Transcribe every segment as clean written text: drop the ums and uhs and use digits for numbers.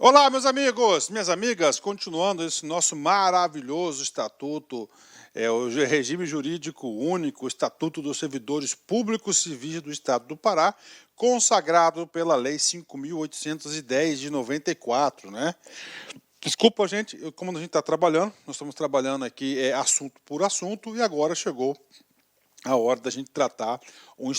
Olá, meus amigos, minhas amigas, continuando esse nosso maravilhoso estatuto, o regime jurídico único, o Estatuto dos Servidores Públicos Civis do Estado do Pará, consagrado pela Lei 5.810 de 94, né? Desculpa, gente, como a gente está trabalhando, nós estamos trabalhando aqui assunto por assunto e agora chegou a hora da gente tratar o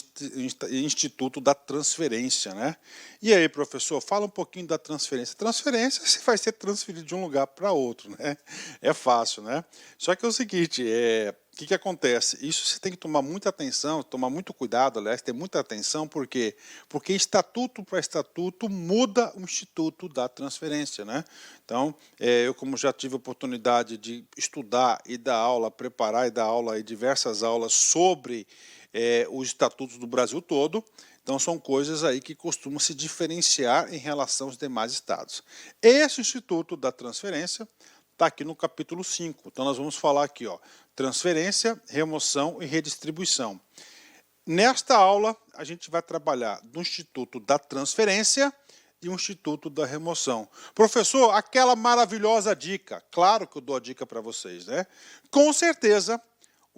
Instituto da Transferência, né? E aí, professor, fala um pouquinho da transferência. Transferência, você vai ser transferido de um lugar para outro, né? É fácil, né? Só que é o seguinte, o que acontece? Isso você tem que tomar muita atenção, tomar muito cuidado, aliás, ter muita atenção, por quê? Porque estatuto para estatuto muda o Instituto da Transferência, né? Então, eu como já tive a oportunidade de estudar e dar aula, preparar e dar aula, diversas aulas sobre os estatutos do Brasil todo, então são coisas aí que costumam se diferenciar em relação aos demais estados. Esse Instituto da Transferência está aqui no capítulo 5, então nós vamos falar aqui, ó, transferência, remoção e redistribuição. Nesta aula, a gente vai trabalhar do Instituto da Transferência e o Instituto da Remoção. Professor, aquela maravilhosa dica, claro que eu dou a dica para vocês, né? Com certeza,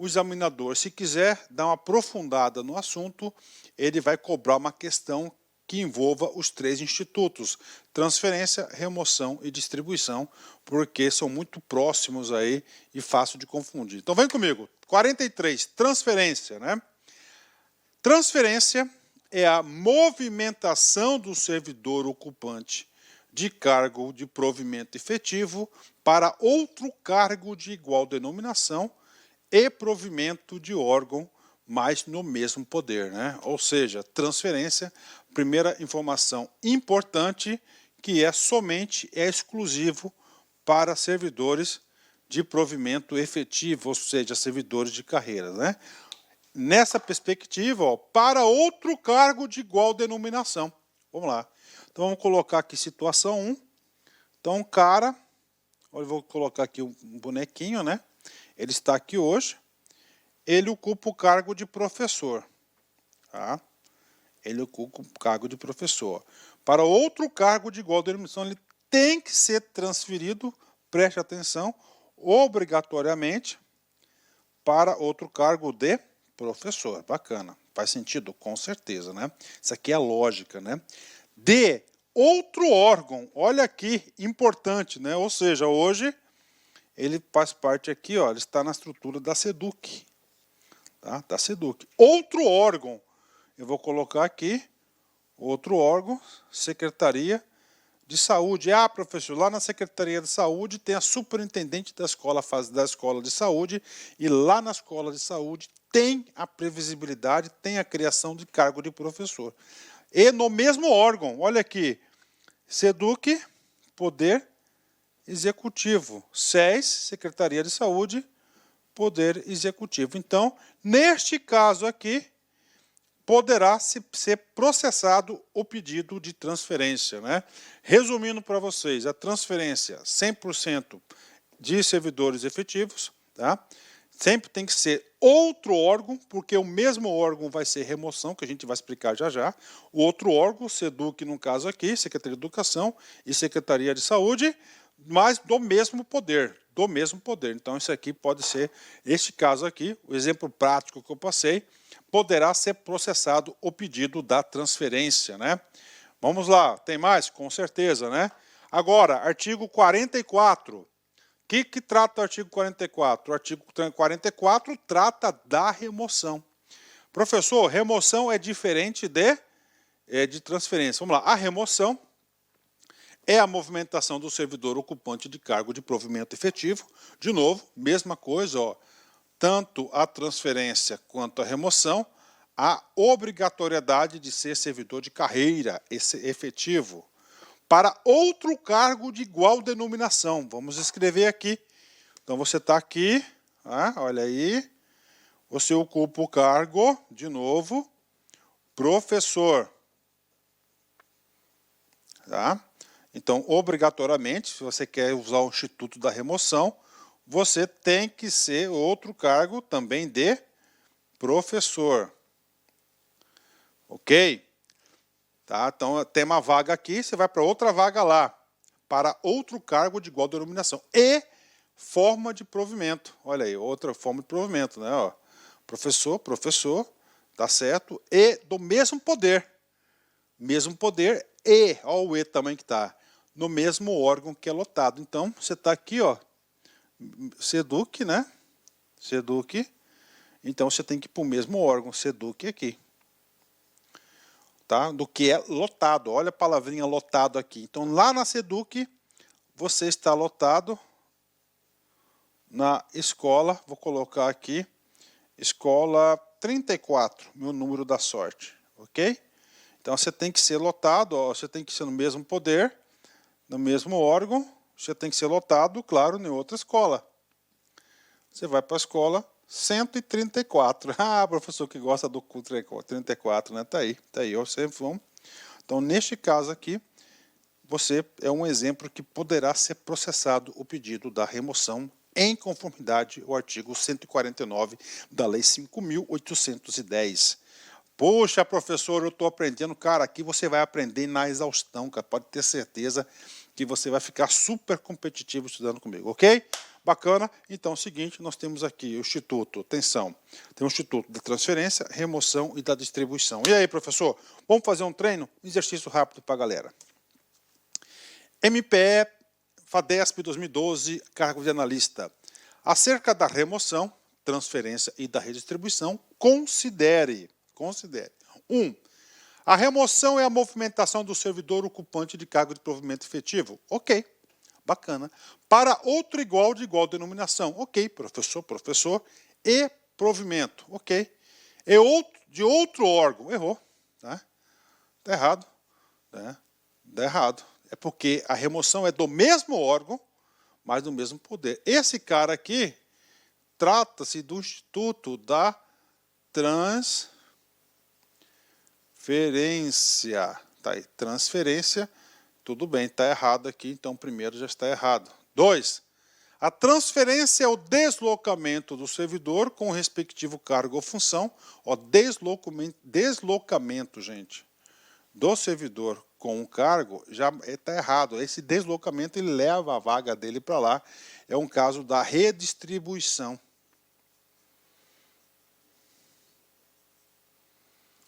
o examinador, se quiser dar uma aprofundada no assunto, ele vai cobrar uma questão que envolva os três institutos, transferência, remoção e distribuição, porque são muito próximos aí e fácil de confundir. Então vem comigo, 43, transferência, né? Transferência é a movimentação do servidor ocupante de cargo de provimento efetivo para outro cargo de igual denominação e provimento de órgão, mas no mesmo poder, né? Ou seja, transferência, primeira informação importante, que é exclusivo para servidores de provimento efetivo, ou seja, servidores de carreira, né? Nessa perspectiva, ó, para outro cargo de igual denominação. Vamos lá. Então vamos colocar aqui situação 1. Então, cara, eu vou colocar aqui um bonequinho, né? Ele está aqui hoje, ele ocupa o cargo de professor, tá? Ele ocupa o cargo de professor. Para outro cargo de igual denominação, ele tem que ser transferido, preste atenção, obrigatoriamente, para outro cargo de professor. Bacana. Faz sentido? Com certeza, né? Isso aqui é lógica, né? De outro órgão, olha aqui, importante, né? Ou seja, hoje ele faz parte aqui, ó, ele está na estrutura da SEDUC, tá? Da SEDUC. Outro órgão, eu vou colocar aqui, outro órgão, Secretaria de Saúde. Ah, professor, lá na Secretaria de Saúde tem a superintendente da escola de saúde, e lá na escola de saúde tem a previsibilidade, tem a criação de cargo de professor. E no mesmo órgão, olha aqui, SEDUC, Poder Executivo, SES, Secretaria de Saúde, Poder Executivo. Então, neste caso aqui, poderá ser processado o pedido de transferência, né? Resumindo para vocês, a transferência 100% de servidores efetivos, tá? Sempre tem que ser outro órgão, porque o mesmo órgão vai ser remoção, que a gente vai explicar já já. O outro órgão, SEDUC no caso aqui, Secretaria de Educação e Secretaria de Saúde, mas do mesmo poder, Então isso aqui pode ser, este caso aqui, o exemplo prático que eu passei, poderá ser processado o pedido da transferência, né? Vamos lá, tem mais? Com certeza, né? Agora, artigo 44. O que trata o artigo 44? O artigo 44 trata da remoção. Professor, remoção é diferente de transferência. Vamos lá, a remoção é a movimentação do servidor ocupante de cargo de provimento efetivo. De novo, mesma coisa, ó, tanto a transferência quanto a remoção, a obrigatoriedade de ser servidor de carreira efetivo para outro cargo de igual denominação. Vamos escrever aqui. Então, você está aqui, olha aí, você ocupa o cargo, de novo, professor. Tá? Então, obrigatoriamente, se você quer usar o Instituto da Remoção, você tem que ser outro cargo também de professor. Ok? Tá? Então, tem uma vaga aqui, você vai para outra vaga lá. para outro cargo de igual denominação e forma de provimento. Olha aí, outra forma de provimento, né? Ó, professor, tá certo? E do mesmo poder e, ó o E também que está, no mesmo órgão que é lotado. Então, você está aqui, ó, SEDUC, né? SEDUC. Então, você tem que ir para o mesmo órgão, SEDUC aqui. Tá? Do que é lotado. Olha a palavrinha lotado aqui. Então, lá na SEDUC, você está lotado na escola, vou colocar aqui, escola 34, meu número da sorte, ok? Então, você tem que ser lotado, ó, você tem que ser no mesmo poder, no mesmo órgão, você tem que ser lotado, claro, em outra escola. Você vai para a escola 134. Ah, professor que gosta do 34, né? Tá aí, ó, sempre vamos. Então, neste caso aqui, você é um exemplo que poderá ser processado o pedido da remoção em conformidade ao artigo 149 da Lei 5.810. Poxa, professor, eu estou aprendendo. Cara, aqui você vai aprender na exaustão, cara. Pode ter certeza que você vai ficar super competitivo estudando comigo, ok? Bacana. Então é o seguinte, nós temos aqui o Instituto, atenção, tem o Instituto da Transferência, Remoção e da Distribuição. E aí, professor, vamos fazer um treino? Um exercício rápido para a galera. MPE, FADESP 2012, cargo de analista. Acerca da remoção, transferência e da redistribuição, considere. 1. A remoção é a movimentação do servidor ocupante de cargo de provimento efetivo. Ok, bacana. Para outro igual de igual denominação. Ok, professor. E provimento. Ok. De outro órgão. Errou. Tá errado. Dá errado. É porque a remoção é do mesmo órgão, mas do mesmo poder. Esse cara aqui trata-se do Instituto da Transferência. Tá aí, transferência. Tudo bem, está errado aqui, então o primeiro já está errado. 2. A transferência é o deslocamento do servidor com o respectivo cargo ou função. Ó, deslocamento, gente, do servidor com o cargo já está errado. Esse deslocamento ele leva a vaga dele para lá. É um caso da redistribuição.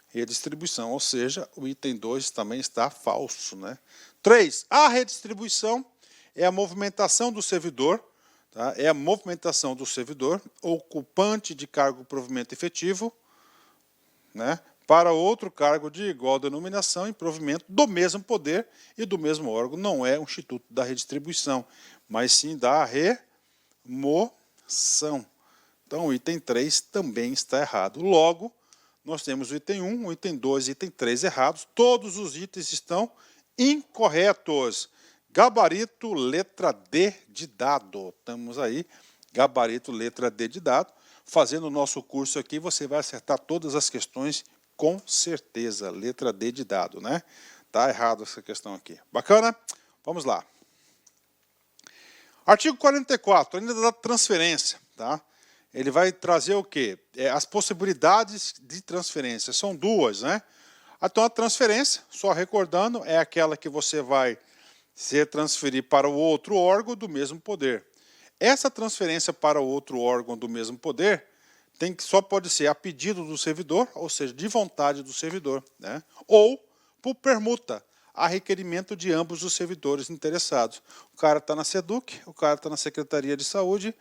Redistribuição, ou seja, o item 2 também está falso, né? 3. A redistribuição é a movimentação do servidor, tá? É a movimentação do servidor, ocupante de cargo provimento efetivo, né? Para outro cargo de igual denominação e provimento do mesmo poder e do mesmo órgão. Não é um instituto da redistribuição, mas sim da remoção. Então, o item 3 também está errado. Logo, nós temos o item 1, o item 2 e o item 3 errados. Todos os itens estão incorretos. Gabarito, letra D de dado. Estamos aí, gabarito, letra D de dado. Fazendo o nosso curso aqui, você vai acertar todas as questões com certeza. Letra D de dado, né? Tá errado essa questão aqui. Bacana? Vamos lá. Artigo 44, ainda da transferência, tá? Ele vai trazer o quê? As possibilidades de transferência. São duas, né? Então, a transferência, só recordando, é aquela que você vai se transferir para o outro órgão do mesmo poder. Essa transferência para o outro órgão do mesmo poder só pode ser a pedido do servidor, ou seja, de vontade do servidor, né? Ou por permuta, a requerimento de ambos os servidores interessados. O cara está na SEDUC, o cara está na Secretaria de Saúde,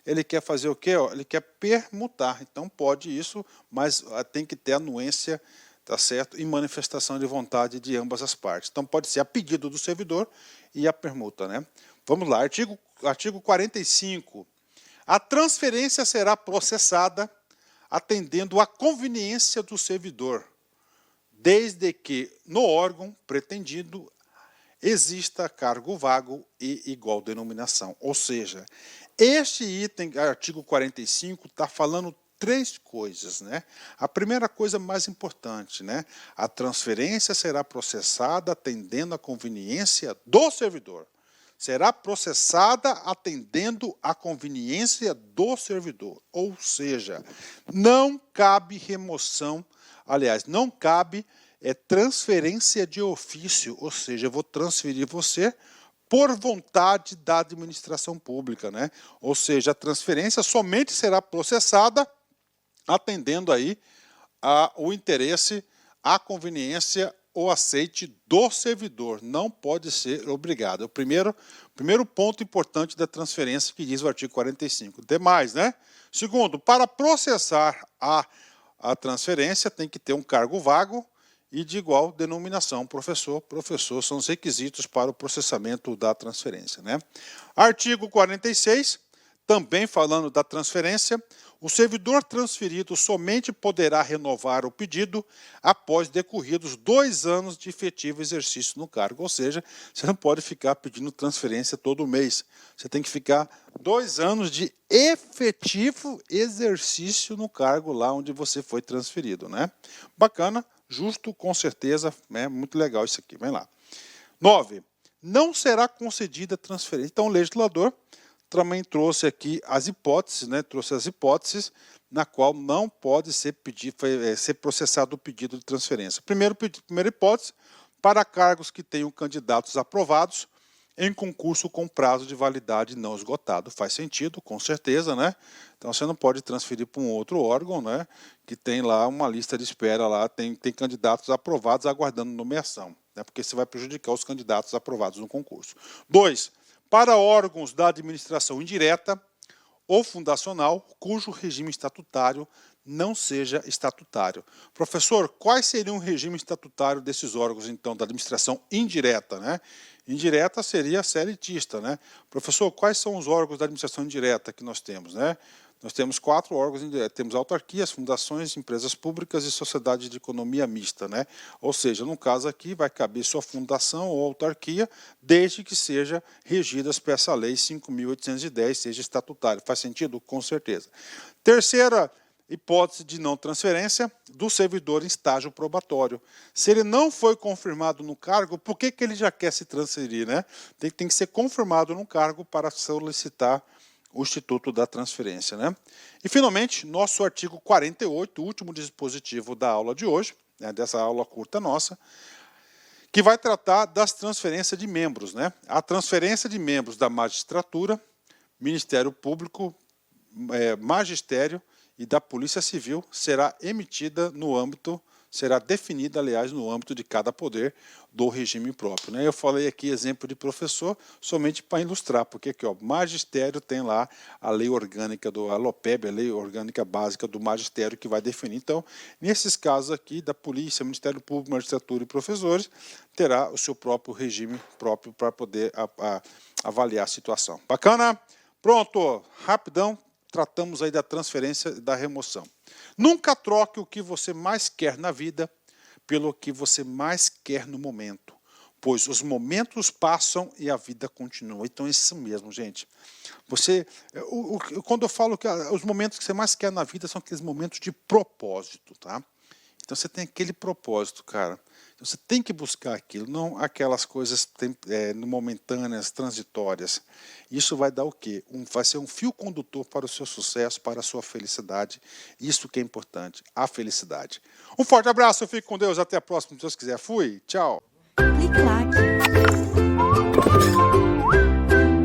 ele quer fazer o quê? Ele quer permutar. Então pode isso, mas tem que ter anuência, tá certo? E manifestação de vontade de ambas as partes. Então pode ser a pedido do servidor e a permuta, né? Vamos lá, artigo 45. A transferência será processada atendendo à conveniência do servidor, desde que no órgão pretendido exista cargo vago e igual denominação. Ou seja, este item, artigo 45, está falando três coisas, né? A primeira coisa mais importante, né? A transferência será processada atendendo à conveniência do servidor. Será processada atendendo à conveniência do servidor. Ou seja, não cabe remoção, aliás, não cabe transferência de ofício, ou seja, eu vou transferir você por vontade da administração pública, né? Ou seja, a transferência somente será processada atendendo aí o interesse, a conveniência ou aceite do servidor. Não pode ser obrigado. O primeiro ponto importante da transferência que diz o artigo 45. Demais, né? Segundo, para processar a transferência tem que ter um cargo vago e de igual denominação. Professor são os requisitos para o processamento da transferência, né? Artigo 46, também falando da transferência, o servidor transferido somente poderá renovar o pedido após decorridos 2 anos de efetivo exercício no cargo. Ou seja, você não pode ficar pedindo transferência todo mês. Você tem que ficar 2 anos de efetivo exercício no cargo lá onde você foi transferido, né? Bacana, justo, com certeza, é muito legal isso aqui. Vem lá. 9. Não será concedida transferência. Então, o legislador também trouxe aqui as hipóteses, né? Trouxe as hipóteses na qual não pode ser processado o pedido de transferência. Primeira hipótese, para cargos que tenham candidatos aprovados em concurso com prazo de validade não esgotado. Faz sentido, com certeza, né? Então você não pode transferir para um outro órgão, né? Que tem lá uma lista de espera, lá tem candidatos aprovados aguardando nomeação, né? Porque você vai prejudicar os candidatos aprovados no concurso. 2. Para órgãos da administração indireta ou fundacional, cujo regime estatutário não seja estatutário. Professor, quais seriam o regime estatutário desses órgãos, então, da administração indireta, né? Indireta seria seletista, né? Professor, quais são os órgãos da administração indireta que nós temos, né? Nós temos 4 órgãos indiretos, temos autarquias, fundações, empresas públicas e sociedade de economia mista, né? Ou seja, no caso aqui vai caber sua fundação ou autarquia, desde que seja regidas por essa lei 5.810, seja estatutário. Faz sentido? Com certeza. Terceira hipótese de não transferência do servidor em estágio probatório. Se ele não foi confirmado no cargo, por que ele já quer se transferir, né? Tem que ser confirmado no cargo para solicitar o Instituto da Transferência, né? E, finalmente, nosso artigo 48, o último dispositivo da aula de hoje, né, dessa aula curta nossa, que vai tratar das transferências de membros, né? A transferência de membros da magistratura, Ministério Público, Magistério e da Polícia Civil será definida, aliás, no âmbito de cada poder do regime próprio, né? Eu falei aqui exemplo de professor somente para ilustrar, porque aqui, ó, magistério tem lá a lei orgânica a LOPEB, a lei orgânica básica do magistério que vai definir. Então, nesses casos aqui da polícia, Ministério Público, magistratura e professores, terá o seu próprio regime próprio para poder avaliar a situação. Bacana? Pronto, rapidão. Tratamos aí da transferência e da remoção. Nunca troque o que você mais quer na vida pelo que você mais quer no momento, pois os momentos passam e a vida continua. Então, isso mesmo, gente. Quando eu falo que os momentos que você mais quer na vida são aqueles momentos de propósito, tá? Então, você tem aquele propósito, cara. Então, você tem que buscar aquilo, não aquelas coisas momentâneas, transitórias. Isso vai dar o quê? Vai ser um fio condutor para o seu sucesso, para a sua felicidade. Isso que é importante, a felicidade. Um forte abraço, fique com Deus, até a próxima, se Deus quiser. Fui, tchau. Clique like.